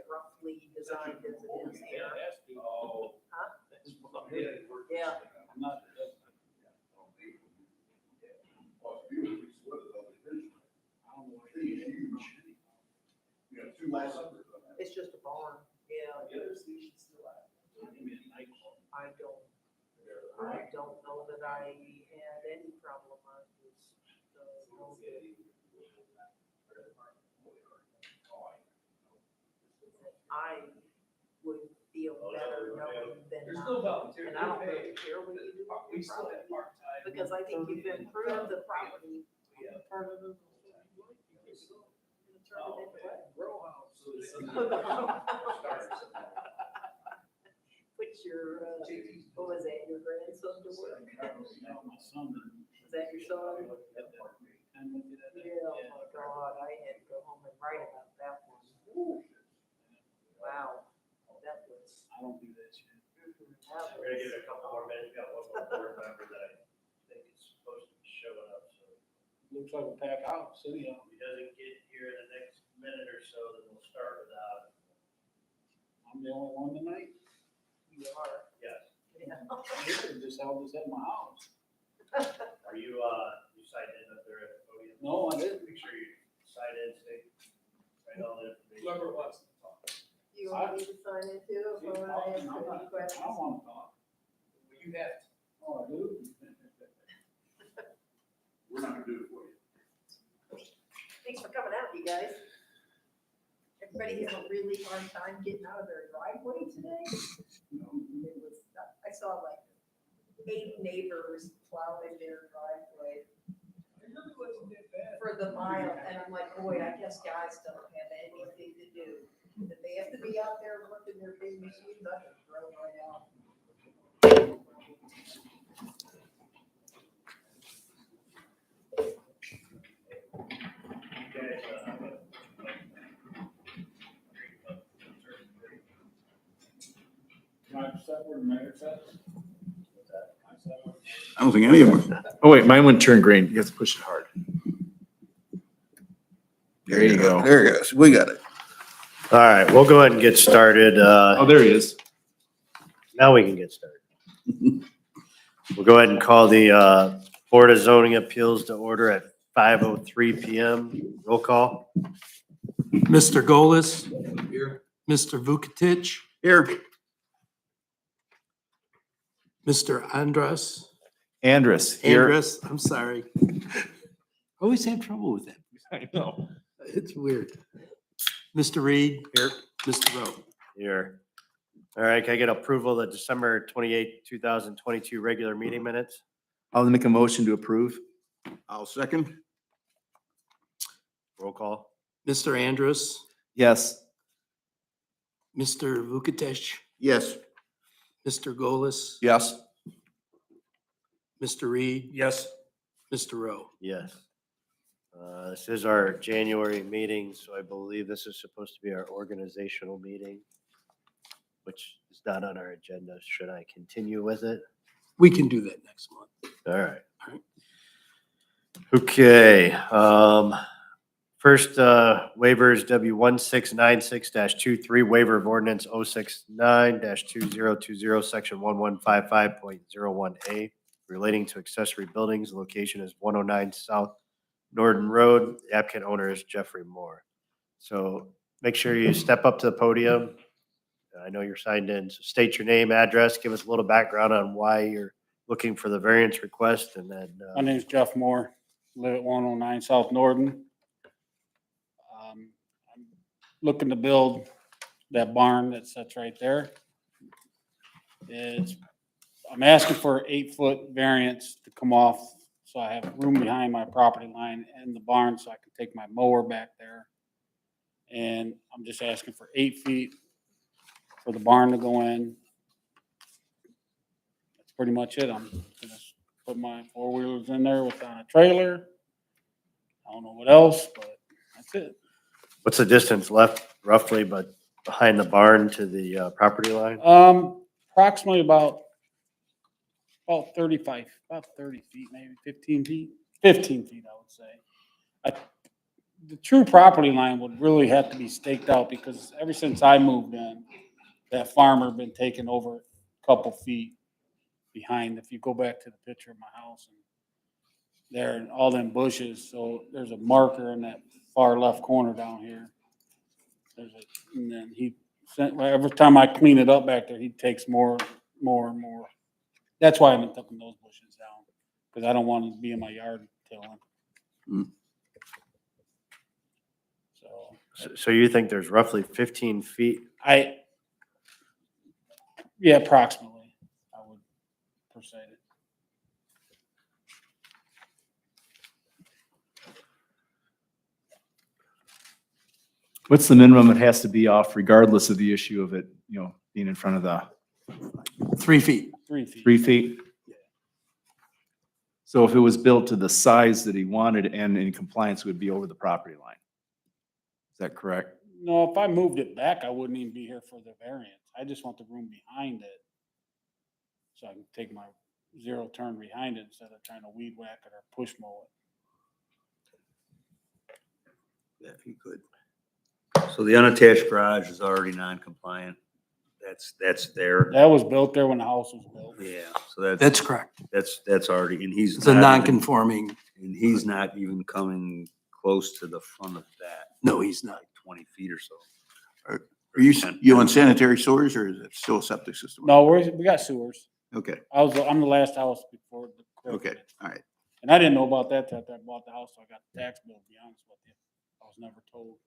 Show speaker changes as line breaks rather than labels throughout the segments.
roughly designed as it is here. Huh? Yeah. It's just a barn. Yeah. I don't know that I had any problem on this. I would feel better knowing than not. And I don't really care what you do with your property, because I think you've improved the property. Turn it into Put your, what was that, your grandson to work? Is that your son? Yeah, oh my God, I had to go home and write about that one. Ooh. Wow, that was.
I don't do that shit.
We're gonna give it a couple more minutes. Got one more board member that I think is supposed to be showing up, so.
Looks like a pack out, city.
If he doesn't get here in the next minute or so, then we'll start without him.
I'm the only one tonight.
You are.
Yes.
Yeah.
You could just held this at my house.
Are you, you signed in up there at the podium?
No, I didn't.
Make sure you sign in, say, write all the information.
Whoever wants to talk.
You want me to sign it too? If I want to ask any
I don't
questions?
want to talk.
Well, you have to.
Oh, I do?
We're not gonna do it for you.
Thanks for coming out, you guys. Everybody has a really hard time getting out of their driveway today. It was, I saw like 8 neighbors plowing their driveway for the mile, and I'm like, boy, I guess guys don't have anything to do. If they have to be out there working their big machines, I just drove right out.
I don't think any of them are.
Oh, wait, mine wouldn't turn green. You have to push it hard. There you go.
There it goes. We got it.
All right, we'll go ahead and get started.
Oh, there he is.
Now we can get started. We'll go ahead and call the Board of Zoning Appeals to order at 5:03 PM. Roll call.
Mr. Golis,
Here.
Mr. Vukotic,
Here.
Mr. Andrus,
Here.
I'm sorry. I always have trouble with that.
I know.
It's weird. Mr. Reed. Here. Mr. Rowe.
Here. All right, can I get approval of the December 28th, 2022 regular meeting minutes?
I'll make a motion to approve.
I'll second.
Roll call.
Mr. Andrus,
Yes.
Mr. Vukotic,
Yes.
Mr. Golis,
Yes.
Mr. Reed,
Yes.
Mr. Rowe.
Yes. This is our January meeting, so I believe this is supposed to be our organizational meeting, which is not on our agenda. Should I continue with it?
We can do that next month.
All right.
All right.
Okay, first, waivers W1696-23, waiver of ordinance 069-2020, section 1155.01A, relating to accessory buildings. The location is 109 South Norden Road. The applicant owner is Jeffrey Moore. So make sure you step up to the podium. I know you're signed in, so state your name, address, give us a little background on why you're looking for the variance request, and then.
My name's Jeff Moore, live at 109 South Norden. I'm looking to build that barn that sits right there. I'm asking for 8-foot variance to come off, so I have room behind my property line and the barn, so I can take my mower back there. And I'm just asking for 8 feet for the barn to go in. That's pretty much it. I'm gonna put my 4-wheelers in there without a trailer. I don't know what else, but that's it.
What's the distance left roughly, but behind the barn to the property line?
Approximately about about 35, about 30 feet, maybe 15 feet, 15 feet, I would say. The true property line would really have to be staked out because ever since I moved in, that farmer been taking over a couple feet behind. If you go back to the picture of my house, and there and all them bushes, so there's a marker in that far left corner down here. And then every time I clean it up back there, he takes more and more. That's why I've been taking those bushes down, because I don't want to be in my yard tilling.
Mm.
So you think there's roughly 15 feet?
Yeah, approximately, I would per se.
What's the minimum it has to be off regardless of the issue of it, being in front of the
3 feet.
3 feet.
3 feet? So if it was built to the size that he wanted and in compliance, it would be over the property line. Is that correct?
No, if I moved it back, I wouldn't even be here for the variance. I just want the room behind it. So I can take my zero turn behind it instead of trying to weed whack it or push mow it.
Yeah, you could. So the unattached garage is already non-compliant. That's there.
That was built there when the house was built.
Yeah, so
That's correct.
that's already, and he's
It's a
not even-
non-conforming.
And he's not even coming close to the front of that.
No, he's not.
Like 20 feet or so.
Are you on sanitary sewers or is it still a septic system?
No, we got sewers.
Okay,
I'm the last house before the.
okay, all right.
And I didn't know about that till after I bought the house, so I got the tax bill, to be honest with you. I was never told.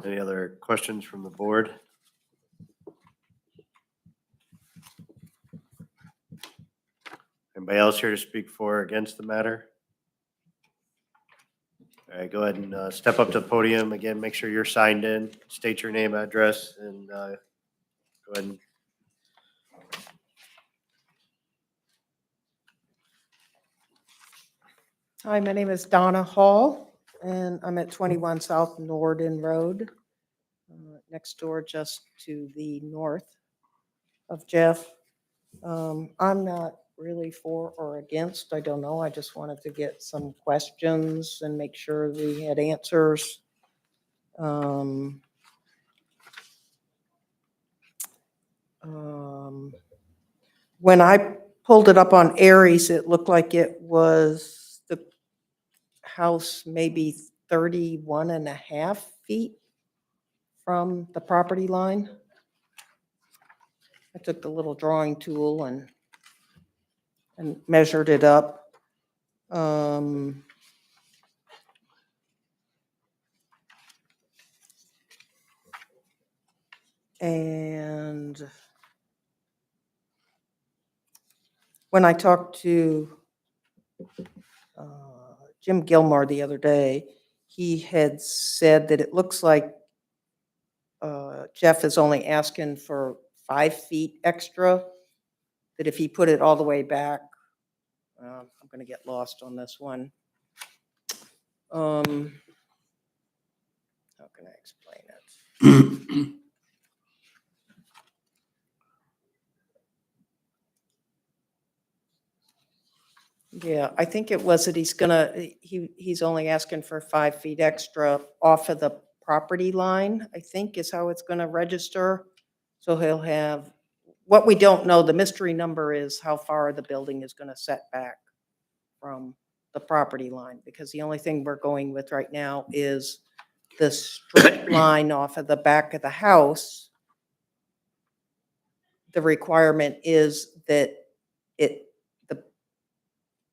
Any other questions from the board? Anybody else here to speak for or against the matter? All right, go ahead and step up to the podium. Again, make sure you're signed in, state your name, address, and go ahead and
Hi, my name is Donna Hall, and I'm at 21 South Norden Road, next door just to the north of Jeff. I'm not really for or against, I don't know, I just wanted to get some questions and make sure we had answers. When I pulled it up on Aries, it looked like it was the house maybe 31 and a half feet from the property line. I took the little drawing tool and measured it up. And when I talked to Jim Gilmore the other day, he had said that it looks like Jeff is only asking for 5 feet extra, that if he put it all the way back, I'm going to get lost on this one. How can I explain it? Yeah, I think it was that he's only asking for 5 feet extra off of the property line, I think is how it's gonna register. So he'll have, what we don't know, the mystery number is how far the building is gonna set back from the property line, because the only thing we're going with right now is the straight line off of the back of the house. The requirement is that the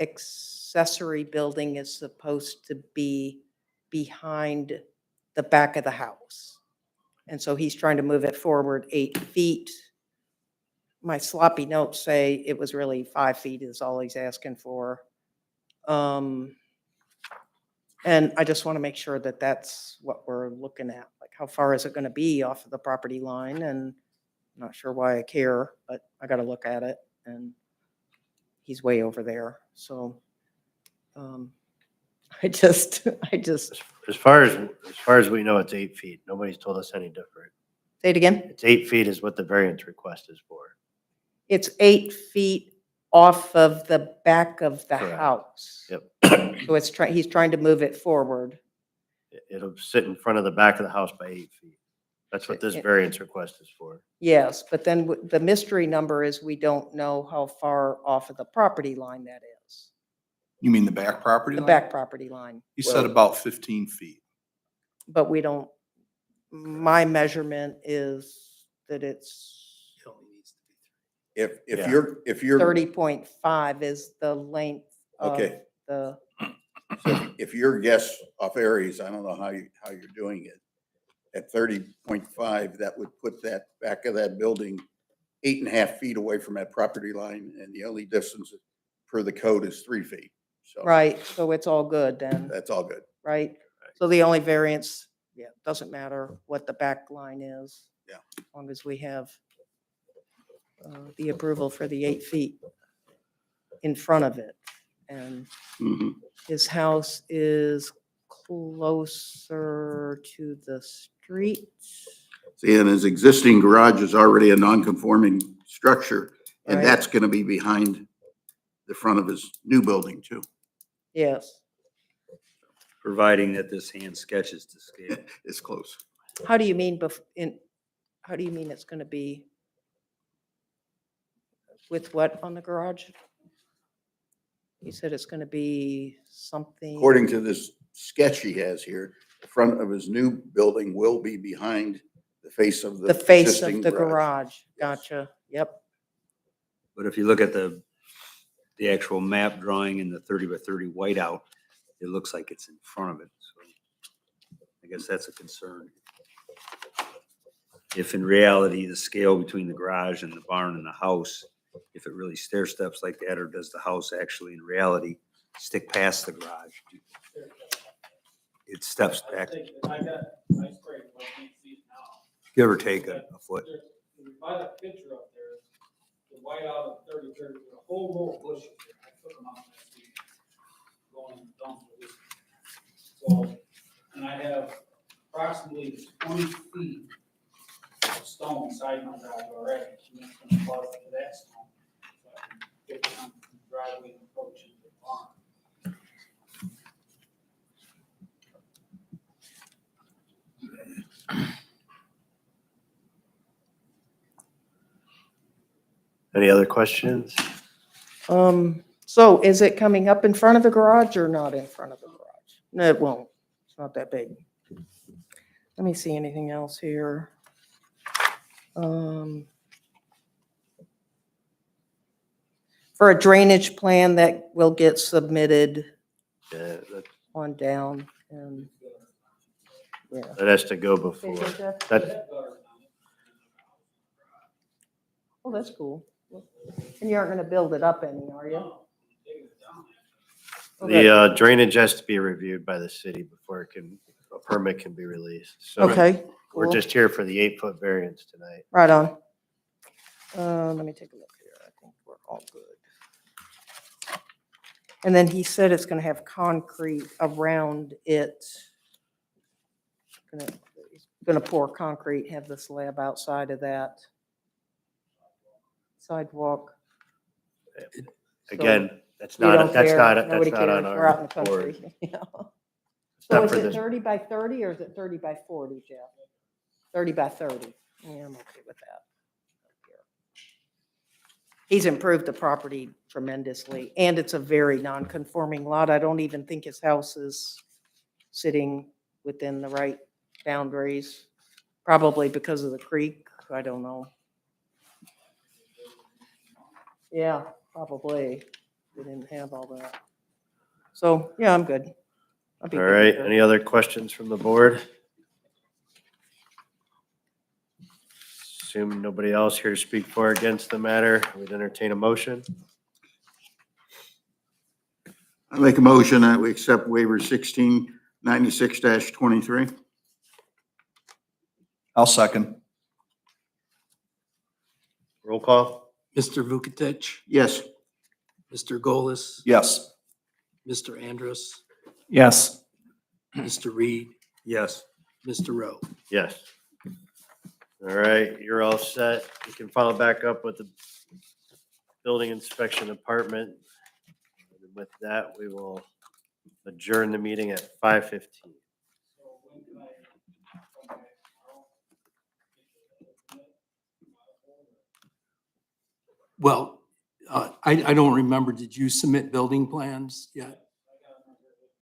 accessory building is supposed to be behind the back of the house. And so he's trying to move it forward 8 feet. My sloppy notes say it was really 5 feet is all he's asking for. And I just want to make sure that that's what we're looking at. Like, how far is it going to be off of the property line? And I'm not sure why I care, but I got to look at it. And he's way over there. So I just,
As far as we know, it's 8 feet. Nobody's told us any different.
say it again.
It's 8 feet is what the variance request is for.
It's 8 feet off of the back of the
Correct.
house.
Yep.
So he's trying to move it forward.
It'll sit in front of the back of the house by 8 feet. That's what this variance request is for.
Yes, but then the mystery number is we don't know how far off of the property line that is.
You mean the back property
The
line?
back property line.
He said about 15 feet.
But we don't, my measurement is that it's
If
Yeah.
you're
30.5 is the length of
Okay.
the,
if your guess off Aries, I don't know how you're doing it. At 30.5, that would put that back of that building 8.5 feet away from that property line, and the only distance per the code is 3 feet. So
right, so it's all good then,
that's all good.
right? So the only variance, yeah, doesn't matter what the back line is.
Yeah.
As long as we have the approval for the 8 feet in front of it. And
Mhm.
his house is closer to the street.
See, and his existing garage is already a non-conforming structure, and
Right.
that's gonna be behind the front of his new building too.
Yes.
Providing that this hand sketches to scale.
It's close.
How do you mean how do you mean it's gonna be with what on the garage? You said it's gonna be something.
According to this sketch he has here, the front of his new building will be behind the face of the
The face
existing
of the garage.
Yes.
Gotcha. Yep.
But if you look at the actual map drawing in the 30 by 30 whiteout, it looks like it's in front of it. So I guess that's a concern. If in reality, the scale between the garage and the barn and the house, if it really stair steps like that, or does the house actually in reality stick past the garage? It steps back, give or take a foot.
By the picture up there, the white out of 30, there's a whole row of bushes there. I took them out last week, going in the dump this week. So, and I have approximately 20 feet of stone inside my garage already. And that's gonna cause to that stone. So I can get on the driveway and approach into the barn.
Any other questions?
So is it coming up in front of the garage or not in front of the garage? No, it won't. It's not that big. Let me see anything else here. For a drainage plan that will get submitted
Yeah,
on down and, yeah.
that has to go before. That,
Oh, that's cool. And you aren't gonna build it up any, are you? Okay.
the drainage has to be reviewed by the city before a permit can be released. So
Okay.
we're
cool.
just here for the 8-foot variance tonight.
Right on. Let me take a look here. I think we're all good. And then he said it's gonna have concrete around it. He's gonna pour concrete, have the slab outside of that. Sidewalk.
Again, that's
We
not,
don't
that's
care.
not,
Nobody
that's not
cares.
on
We're out in the
our board.
country. Yeah.
It's
So
not
is
for
it
this.
30 by 30 or is it 30 by 40, Jeff? 30 by 30. Yeah, I'm okay with that. He's improved the property tremendously, and it's a very non-conforming lot. I don't even think his house is sitting within the right boundaries, probably because of the creek. I don't know. Yeah, probably. We didn't have all that. So, yeah, I'm good. I'll be
All
good with
right,
that.
any other questions from the board? Assuming nobody else here to speak for or against the matter, we'd entertain a motion.
I make a motion that we accept waiver 1696-23.
I'll second.
Roll call?
Mr. Vukatich,
Yes.
Mr. Golis,
Yes.
Mr. Andrus,
Yes.
Mr. Reed,
Yes.
Mr. Rowe.
Yes. All right, you're all set. You can follow back up with the building inspection department. And with that, we will adjourn the meeting at 5:15.
Well, I don't remember, did you submit building plans yet?